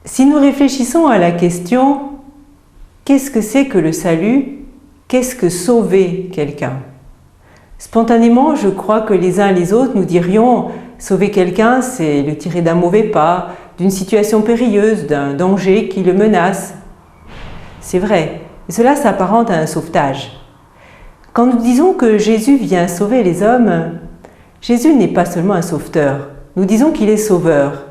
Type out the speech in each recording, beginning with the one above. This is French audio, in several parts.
Si nous réfléchissons à la question « Qu'est-ce que c'est que le salut ? Qu'est-ce que sauver quelqu'un ?» Spontanément, je crois que les uns et les autres nous dirions « Sauver quelqu'un, c'est le tirer d'un mauvais pas, d'une situation périlleuse, d'un danger qui le menace. » C'est vrai, et cela s'apparente à un sauvetage. Quand nous disons que Jésus vient sauver les hommes, Jésus n'est pas seulement un sauveteur, nous disons qu'il est sauveur.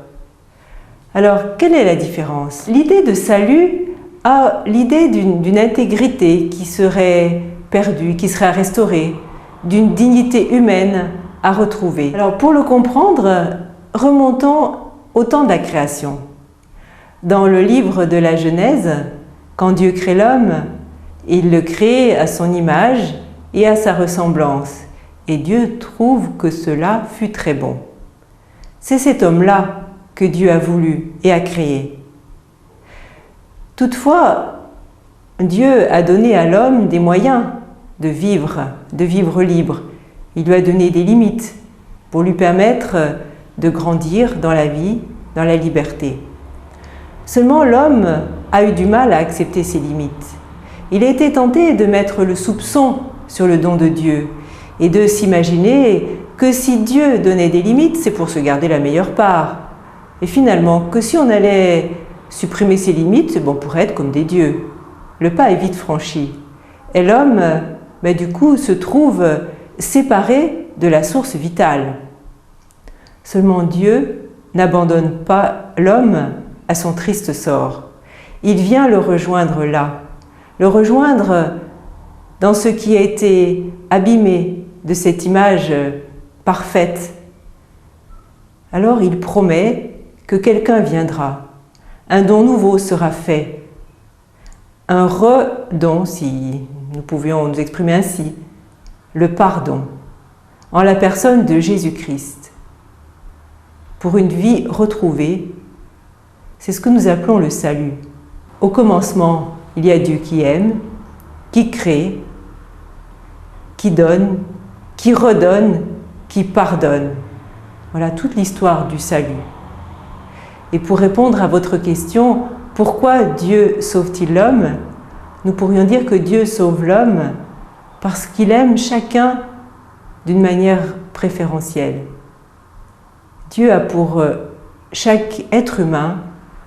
Alors, quelle est la différence? L'idée de salut a l'idée d'une intégrité qui serait perdue, qui serait restaurée, d'une dignité humaine à retrouver. Alors, pour le comprendre, remontons au temps de la création. Dans le livre de la Genèse, quand Dieu crée l'homme, il le crée à son image et à sa ressemblance. Et Dieu trouve que cela fut très bon. C'est cet homme-là que Dieu a voulu et a créé. Toutefois, Dieu a donné à l'homme des moyens de vivre libre. Il lui a donné des limites pour lui permettre de grandir dans la vie, dans la liberté. Seulement l'homme a eu du mal à accepter ces limites. Il a été tenté de mettre le soupçon sur le don de Dieu et de s'imaginer que si Dieu donnait des limites, c'est pour se garder la meilleure part. Et finalement, que si on allait supprimer ces limites, on pourrait être comme des dieux. Le pas est vite franchi. Et l'homme, du coup, se trouve séparé de la source vitale. Seulement Dieu n'abandonne pas l'homme à son triste sort. Il vient le rejoindre là, le rejoindre dans ce qui a été abîmé de cette image parfaite. Alors il promet que quelqu'un viendra, un don nouveau sera fait, un redon, si nous pouvions nous exprimer ainsi, le pardon, en la personne de Jésus-Christ. Pour une vie retrouvée, c'est ce que nous appelons le salut. Au commencement, il y a Dieu qui aime, qui crée, qui donne, qui redonne, qui pardonne. Voilà toute l'histoire du salut. Et pour répondre à votre question, pourquoi Dieu sauve-t-il l'homme? Nous pourrions dire que Dieu sauve l'homme parce qu'il aime chacun d'une manière préférentielle. Dieu a pour chaque être humain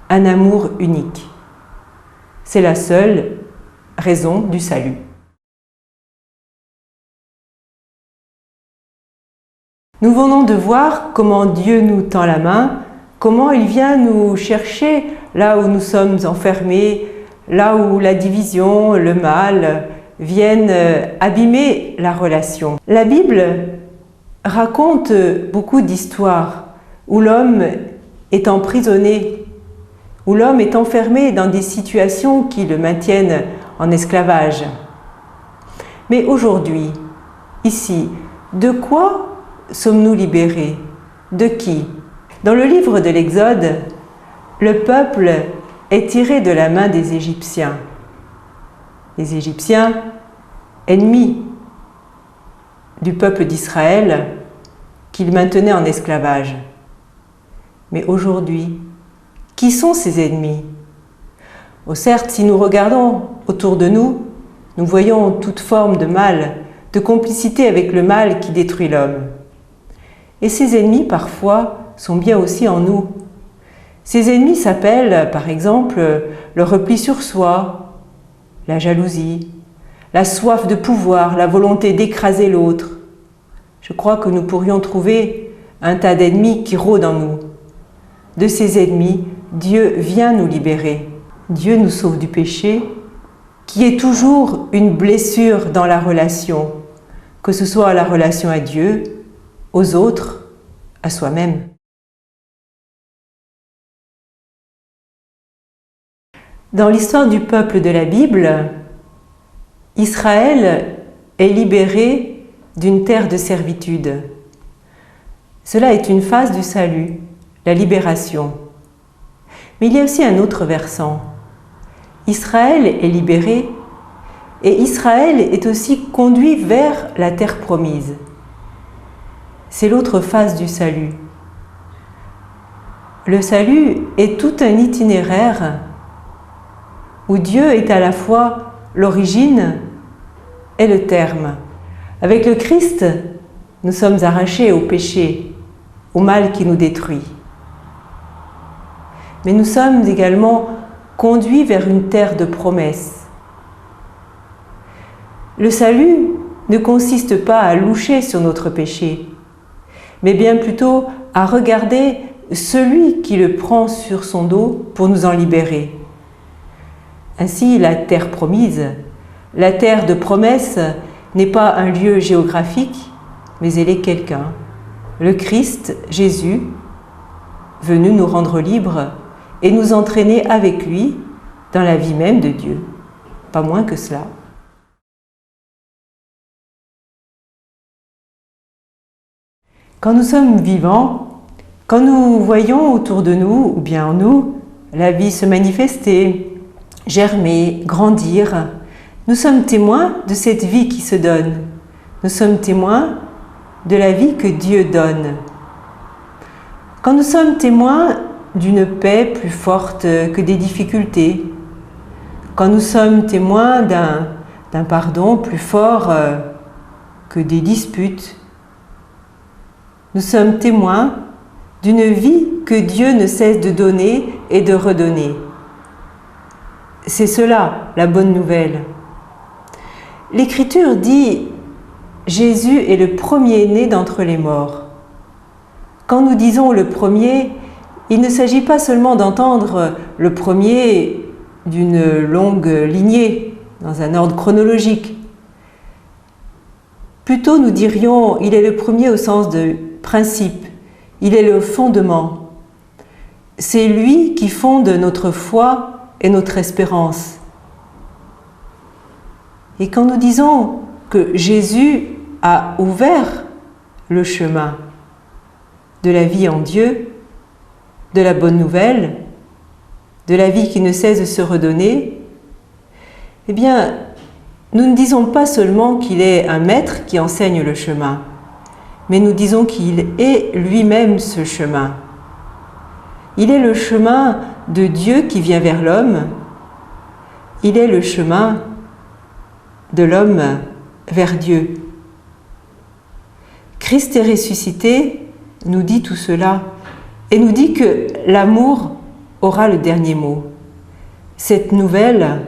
un amour unique. C'est la seule raison du salut. Nous venons de voir comment Dieu nous tend la main, comment il vient nous chercher là où nous sommes enfermés, là où la division, le mal viennent abîmer la relation. La Bible raconte beaucoup d'histoires où l'homme est emprisonné, où l'homme est enfermé dans des situations qui le maintiennent en esclavage. Mais aujourd'hui, ici, de quoi sommes-nous libérés? De qui? Dans le livre de l'Exode, le peuple est tiré de la main des Égyptiens. Les Égyptiens, ennemis du peuple d'Israël, qu'ils maintenaient en esclavage. Mais aujourd'hui, qui sont ces ennemis? Certes, si nous regardons autour de nous, nous voyons toute forme de mal, de complicité avec le mal qui détruit l'homme. Et ces ennemis, parfois, sont bien aussi en nous. Ces ennemis s'appellent, par exemple, le repli sur soi, la jalousie, la soif de pouvoir, la volonté d'écraser l'autre. Je crois que nous pourrions trouver un tas d'ennemis qui rôdent en nous. De ces ennemis, Dieu vient nous libérer. Dieu nous sauve du péché, qui est toujours une blessure dans la relation, que ce soit la relation à Dieu, aux autres, à soi-même. Dans l'histoire du peuple de la Bible, Israël est libéré d'une terre de servitude. Cela est une phase du salut, la libération. Mais il y a aussi un autre versant. Israël est libéré et Israël est aussi conduit vers la terre promise. C'est l'autre face du salut. Le salut est tout un itinéraire où Dieu est à la fois l'origine et le terme. Avec le Christ, nous sommes arrachés au péché, au mal qui nous détruit. Mais nous sommes également conduits vers une terre de promesses. Le salut ne consiste pas à loucher sur notre péché, mais bien plutôt à regarder celui qui le prend sur son dos pour nous en libérer. Ainsi, la terre promise, la terre de promesses, n'est pas un lieu géographique, mais elle est quelqu'un, le Christ, Jésus, venu nous rendre libres et nous entraîner avec lui dans la vie même de Dieu. Pas moins que cela. Quand nous sommes vivants, quand nous voyons autour de nous, ou bien en nous, la vie se manifester, germer, grandir, nous sommes témoins de cette vie qui se donne. Nous sommes témoins de la vie que Dieu donne. Quand nous sommes témoins d'une paix plus forte que des difficultés, quand nous sommes témoins d'un pardon plus fort que des disputes, nous sommes témoins d'une vie que Dieu ne cesse de donner et de redonner. C'est cela, la bonne nouvelle. L'Écriture dit « Jésus est le premier-né d'entre les morts ». Quand nous disons le premier, il ne s'agit pas seulement d'entendre le premier d'une longue lignée, dans un ordre chronologique. Plutôt nous dirions « il est le premier » au sens de principe, il est le fondement. C'est lui qui fonde notre foi et notre espérance. Et quand nous disons que Jésus a ouvert le chemin de la vie en Dieu, de la bonne nouvelle, de la vie qui ne cesse de se redonner, eh bien, nous ne disons pas seulement qu'il est un maître qui enseigne le chemin, mais nous disons qu'il est lui-même ce chemin. Il est le chemin de Dieu qui vient vers l'homme. Il est le chemin de l'homme vers Dieu. Christ est ressuscité, nous dit tout cela, et nous dit que l'amour aura le dernier mot. Cette nouvelle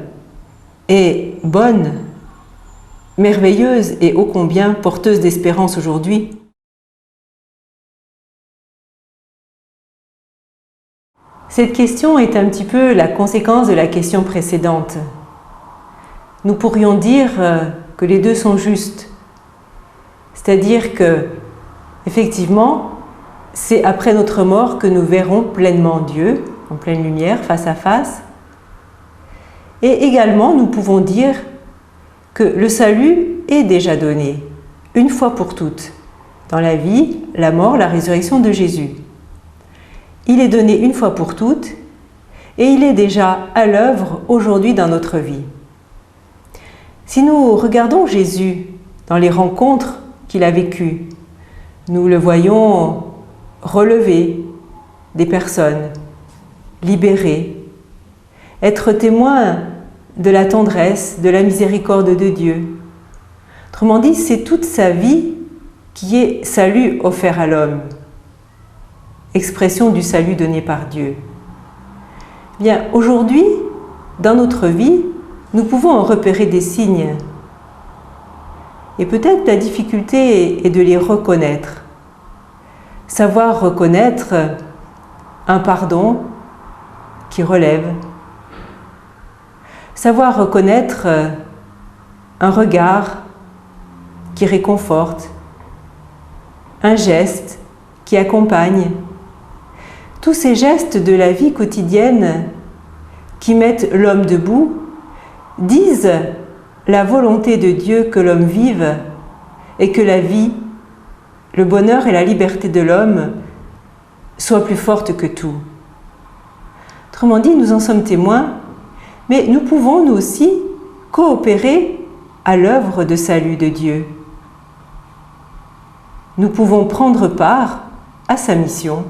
est bonne, merveilleuse et ô combien porteuse d'espérance aujourd'hui. Cette question est un petit peu la conséquence de la question précédente. Nous pourrions dire que les deux sont justes. C'est-à-dire que, effectivement, c'est après notre mort que nous verrons pleinement Dieu, en pleine lumière, face à face. Et également, nous pouvons dire que le salut est déjà donné, une fois pour toutes, dans la vie, la mort, la résurrection de Jésus. Il est donné une fois pour toutes et il est déjà à l'œuvre aujourd'hui dans notre vie. Si nous regardons Jésus dans les rencontres qu'il a vécues, nous le voyons relever des personnes, libérer, être témoin de la tendresse, de la miséricorde de Dieu. Autrement dit, c'est toute sa vie qui est salut offert à l'homme, expression du salut donné par Dieu. Bien, aujourd'hui, dans notre vie, nous pouvons en repérer des signes. Et peut-être la difficulté est de les reconnaître. Savoir reconnaître un pardon qui relève. Savoir reconnaître un regard qui réconforte. Un geste qui accompagne. Tous ces gestes de la vie quotidienne qui mettent l'homme debout disent la volonté de Dieu que l'homme vive et que la vie, le bonheur et la liberté de l'homme soient plus fortes que tout. Autrement dit, nous en sommes témoins, mais nous pouvons nous aussi coopérer à l'œuvre de salut de Dieu. Nous pouvons prendre part à sa mission.